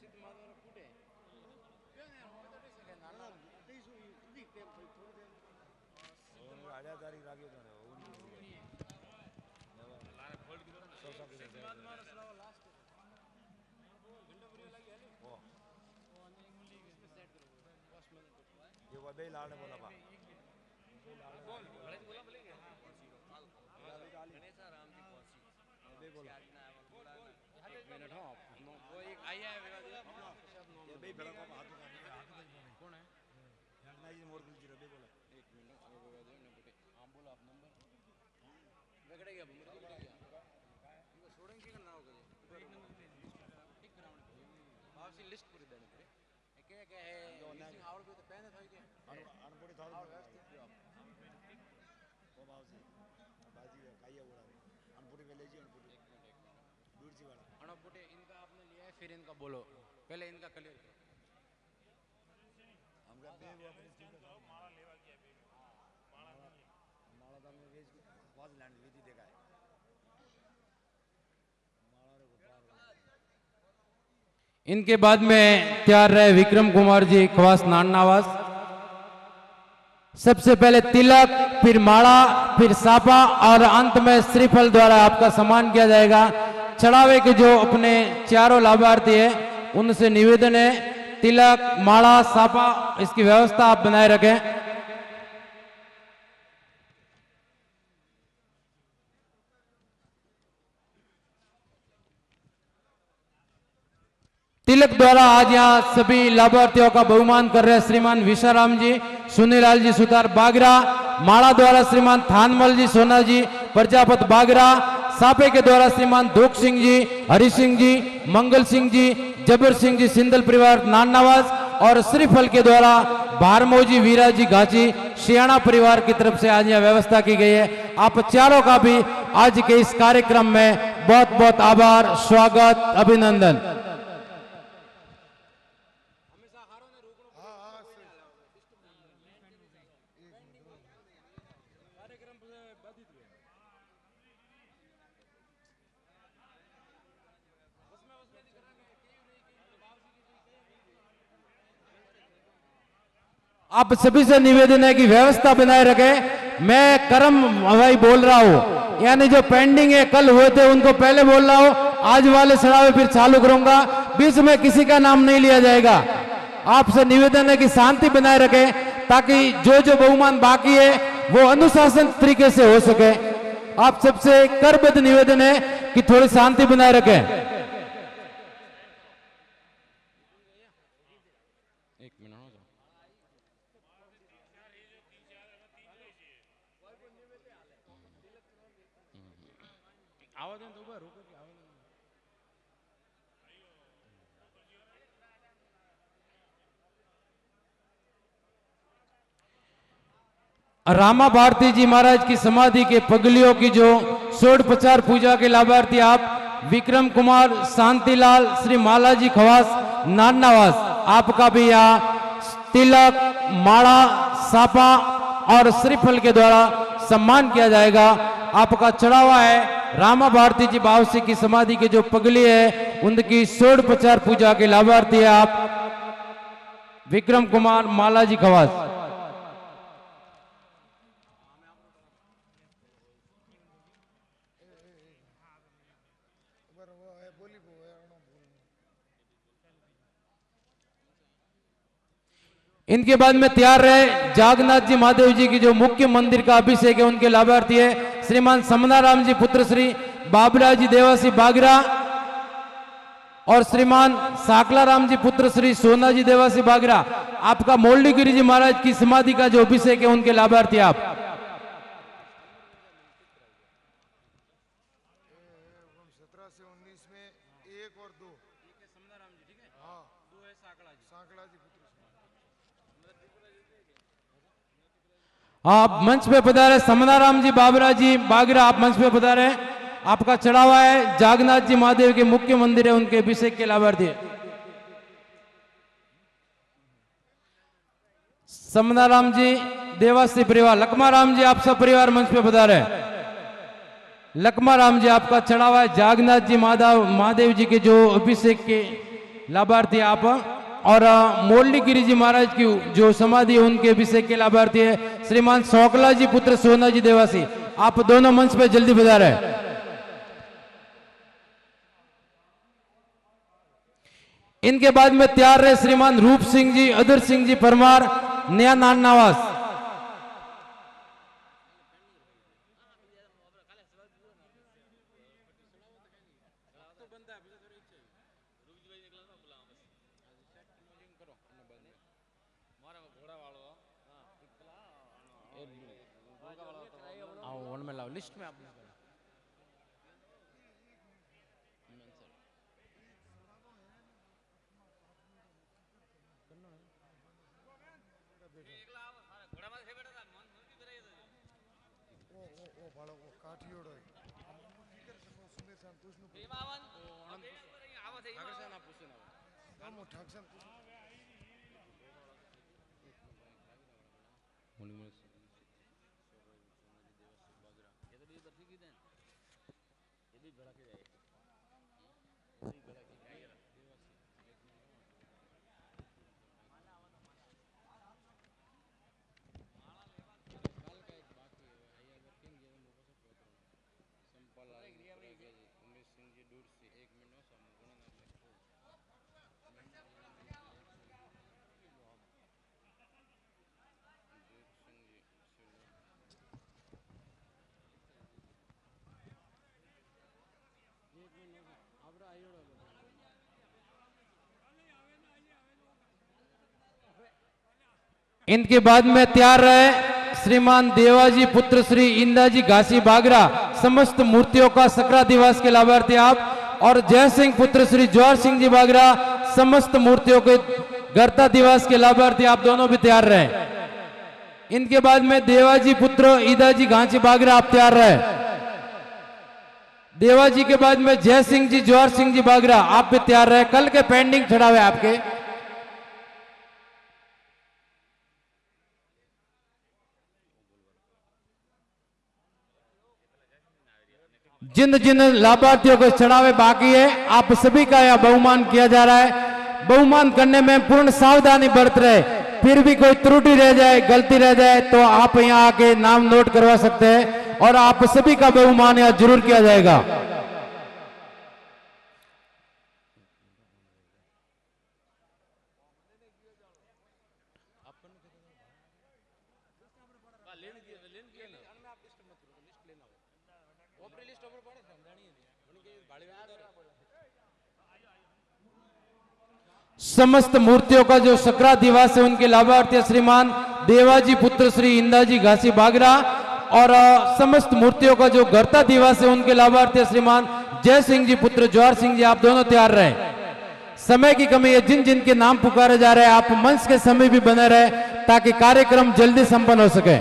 सिद्ध माधव फूटे क्यों नहीं वो तो नहीं सके नाना 18 तारीख राखी तो ये वो बे लाल ने बोला बा मिनट हो वो एक आया है ये बे बड़ा को हाथ कौन है ना जी मोर कुल जीरो बे बोला एक मिनट वो विवाद है ने बेटे आप बोलो आप नंबर बगड़े गया मुझे बगड़े गया इनको छोड़ेंगे कि ना होगा ठीक कराने आप सी लिस्ट पूरी देने पड़े क्या क्या है आवड़ पे तो पहने था क्या अनपुड़ी था वो बाबू जी बाजी काया बोला अनपुड़ी में ले जी अनपुड़ी दूर जी वाला अनपुड़ी इनका आपने लिया है फिर इनका बोलो पहले इनका क्लियर करो हमका बे वो अपनी टीम का माला लेवा गया बे माला तो हमने वेज वाज लैंड लीजी देखा है माला रे गोपाल इनके बाद में तैयार रहे विक्रम कुमार जी खवास नान्नावास। सबसे पहले तिलक, फिर माला, फिर सापा और अंत में श्रीफल द्वारा आपका सम्मान किया जाएगा। चढ़ावे के जो अपने चारों लाभार्थी है उनसे निवेदन है तिलक, माला, सापा इसकी व्यवस्था आप बनाए रखें। तिलक द्वारा आज यहाँ सभी लाभार्थियों का बहुमान कर रहे हैं श्रीमान विशाराम जी, सुनीलाल जी सुतार बागरा। माला द्वारा श्रीमान थानमल जी सोना जी प्रजापत बागरा। सापे के द्वारा श्रीमान धोख सिंह जी, हरि सिंह जी, मंगल सिंह जी, जबर सिंह जी सिंदल परिवार नान्नावास। और श्रीफल के द्वारा भारमोजी वीरा जी घाची शियाणा परिवार की तरफ से आज यहाँ व्यवस्था की गई है। आप चारों का भी आज के इस कार्यक्रम में बहुत बहुत आभार, स्वागत, अभिनंदन। आप सभी से निवेदन है कि व्यवस्था बनाए रखें। मैं करम भाई बोल रहा हूं, यानी जो पेंडिंग है कल हुए थे उनको पहले बोल रहा हूं, आज वाले सड़ावे फिर चालू करूंगा, बीच में किसी का नाम नहीं लिया जाएगा। आपसे निवेदन है कि शांति बनाए रखें ताकि जो जो बहुमान बाकी है वो अनुशासन तरीके से हो सके। आप सबसे करबद्ध निवेदन है कि थोड़ी शांति बनाए रखें। रामा भारती जी महाराज की समाधि के पगलियों की जो षोडोपचार पूजा के लाभार्थी आप विक्रम कुमार, शांतिलाल, श्री मालाजी खवास नान्नावास, आपका भी यहाँ तिलक, माला, सापा और श्रीफल के द्वारा सम्मान किया जाएगा। आपका चढ़ावा है रामा भारती जी बावसी की समाधि के जो पगली है उनकी षोडोपचार पूजा के लाभार्थी है आप विक्रम कुमार, मालाजी खवास। इनके बाद में तैयार रहे जागनाथ जी महादेव जी की जो मुख्य मंदिर का अभिषेक है उनके लाभार्थी है श्रीमान समनाराम जी पुत्र श्री बाबरा जी देवासी बागरा और श्रीमान साकला राम जी पुत्र श्री सोना जी देवासी बागरा, आपका मोल्डी गिरी जी महाराज की समाधि का जो अभिषेक है उनके लाभार्थी आप। 17 से 19 में 1 और 2 समनाराम जी, ठीक है। हाँ 2 है साकड़ा जी। सांकड़ा जी पुत्र आप मंच पे पधारे। समनाराम जी बाबरा जी बागरा, आप मंच पे पधारे। आपका चढ़ावा है जागनाथ जी महादेव के मुख्य मंदिर है, उनके अभिषेक के लाभार्थी है। समनाराम जी देवासी परिवार, लकमा राम जी आप सब परिवार मंच पे पधारे। लकमा राम जी आपका चढ़ावा है जागनाथ जी महादेव जी के जो अभिषेक के लाभार्थी आप। और मोल्डी गिरी जी महाराज की जो समाधि है उनके अभिषेक के लाभार्थी है श्रीमान सोकला जी पुत्र सोना जी देवासी, आप दोनों मंच पे जल्दी पधारे। इनके बाद में तैयार रहे श्रीमान रूप सिंह जी, अदर सिंह जी परमार, नया नानावास। में लाओ लिस्ट में आपने ओ बाळो वो काठियोडो सुमेर सान तुष्णु मो ठाकसन इनके बाद में तैयार रहे श्रीमान देवाजी पुत्र श्री इंदाजी घासी बागरा, समस्त मूर्तियों का सकरा दिवस के लाभार्थी आप। और जय सिंह पुत्र श्री जवाहर सिंह जी बागरा, समस्त मूर्तियों के गर्ता दिवस के लाभार्थी आप दोनों भी तैयार रहे। इनके बाद में देवाजी पुत्र ईदाजी घासी बागरा, आप तैयार रहे। देवाजी के बाद में जय सिंह जी जवाहर सिंह जी बागरा, आप भी तैयार रहे। कल के पेंडिंग चढ़ावे आपके। जिन जिन लाभार्थियों को चढ़ावे बाकी है, आप सभी का यह बहुमान किया जा रहा है। बहुमान करने में पूर्ण सावधानी बरत रहे, फिर भी कोई त्रुटि रह जाए, गलती रह जाए तो आप यहां आके नाम नोट करवा सकते हैं और आप सभी का बहुमान यहां जरूर किया जाएगा। समस्त मूर्तियों का जो सकरा दिवस है उनके लाभार्थी श्रीमान देवाजी पुत्र श्री इंदाजी घासी बागरा, और समस्त मूर्तियों का जो गर्ता दिवस है उनके लाभार्थी श्रीमान जय सिंह जी पुत्र जवाहर सिंह जी, आप दोनों तैयार रहे। समय की कमी है, जिन जिन के नाम पुकारे जा रहे हैं आप मंच के समय भी बने रहे ताकि कार्यक्रम जल्दी संपन्न हो सके।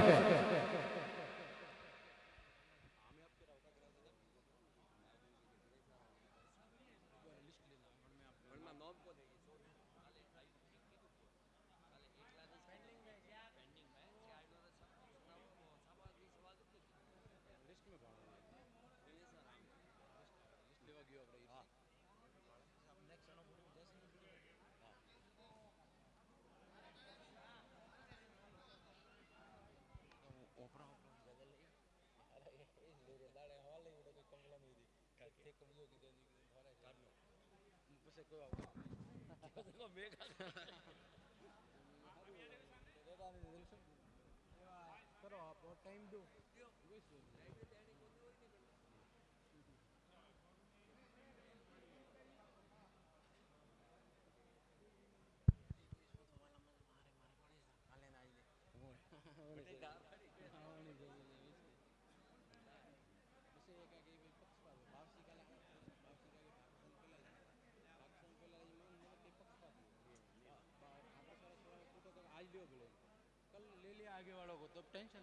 आगे वालों को तब टेंशन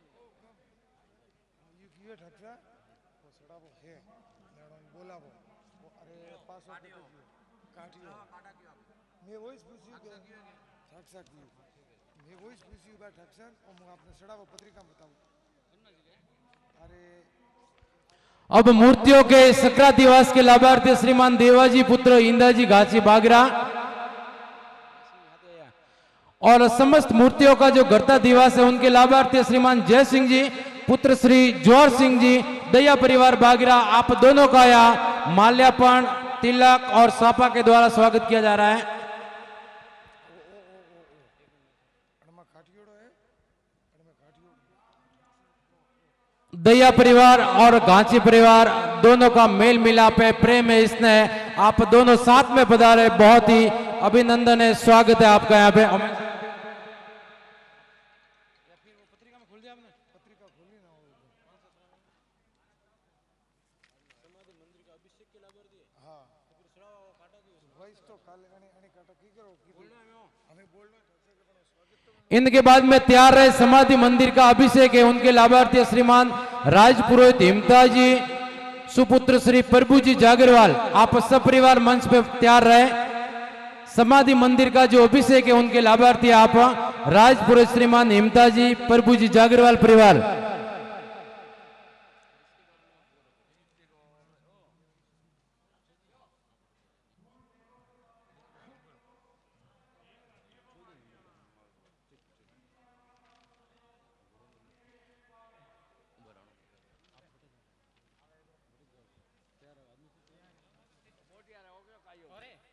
ये किए ठकसा वो सड़ा वो है मैडम बोला वो अरे 500 रुपए की काटियो मैं वही पूछी के ठकसा की मैं वही पूछी बा ठकसन और मैं आपने सड़ा वो पत्रिका में बताऊं अरे अब मूर्तियों के सक्रातिवास के लाभार्थी श्रीमान देवाजी पुत्र इंदाजी घासी बागरा और समस्त मूर्तियों का जो गर्ता दिवस है उनके लाभार्थी श्रीमान जय सिंह जी पुत्र श्री जोर सिंह जी दया परिवार बागरा, आप दोनों का यहाँ माल्यार्पण तिलक और सापा के द्वारा स्वागत किया जा रहा है। दया परिवार और घांची परिवार दोनों का मेल मिलाप है, प्रेम है, स्नेह, आप दोनों साथ में पधारे, बहुत ही अभिनंदन है, स्वागत है आपका यहाँ पे। पत्रिका में खोल दिया आपने? पत्रिका खोली ना समाधि मंदिर का अभिषेक के लाभार्थी है। हाँ तो फिर सड़ा काटा क्यों? वही तो काले अने काटा की करो बोलना है मैं हमें बोलना स्वागत इनके बाद में तैयार रहे समाधि मंदिर का अभिषेक है, उनके लाभार्थी श्रीमान राज पुरोहित हिमताजी सुपुत्र श्री प्रभु जी जागरवाल, आप सब परिवार मंच पे तैयार रहे। समाधि मंदिर का जो अभिषेक है उनके लाभार्थी आप राज पुरोहित श्रीमान हिमताजी प्रभु जी जागरवाल परिवार।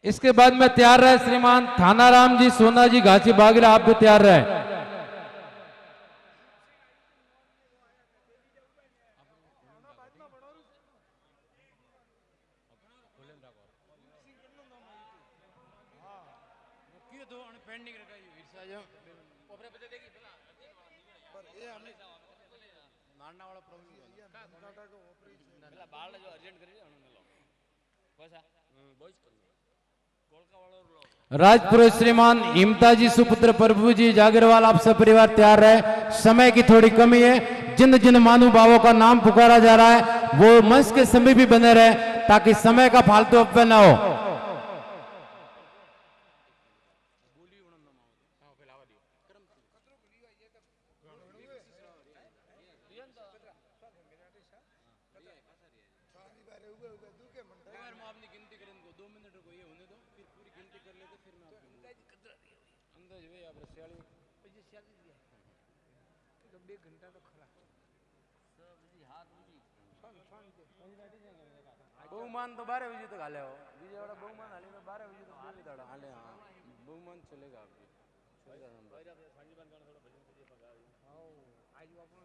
इसके बाद में तैयार रहे श्रीमान थानाराम जी सोना जी घाची बागरा, आप भी तैयार रहे। क्यों दो पेंडिंग रखा है ईर्षा जो ओपरे पे देगी पर ये हमने मारना वाला प्रॉब्लम काटा को ऑपरेशन पहला बाल जो अर्जेंट करी उन्होंने लो पैसा बॉयज कर कोलका वाला लो राजपुरोहित श्रीमान हिमताजी सुपुत्र प्रभु जी जागरवाल, आप सब परिवार तैयार रहे। समय की थोड़ी कमी है, जिन जिन महानुभावों का नाम पुकारा जा रहा है वो मंच के समय भी बने रहे ताकि समय का फालतू अपव्यय न हो। बहुमान तो 12 बजे तक हाले हो बीजे वाला बहुमान हाले तो 12 बजे तक हाले दाड़ा हाले हां बहुमान चलेगा आपकी आज वो अपन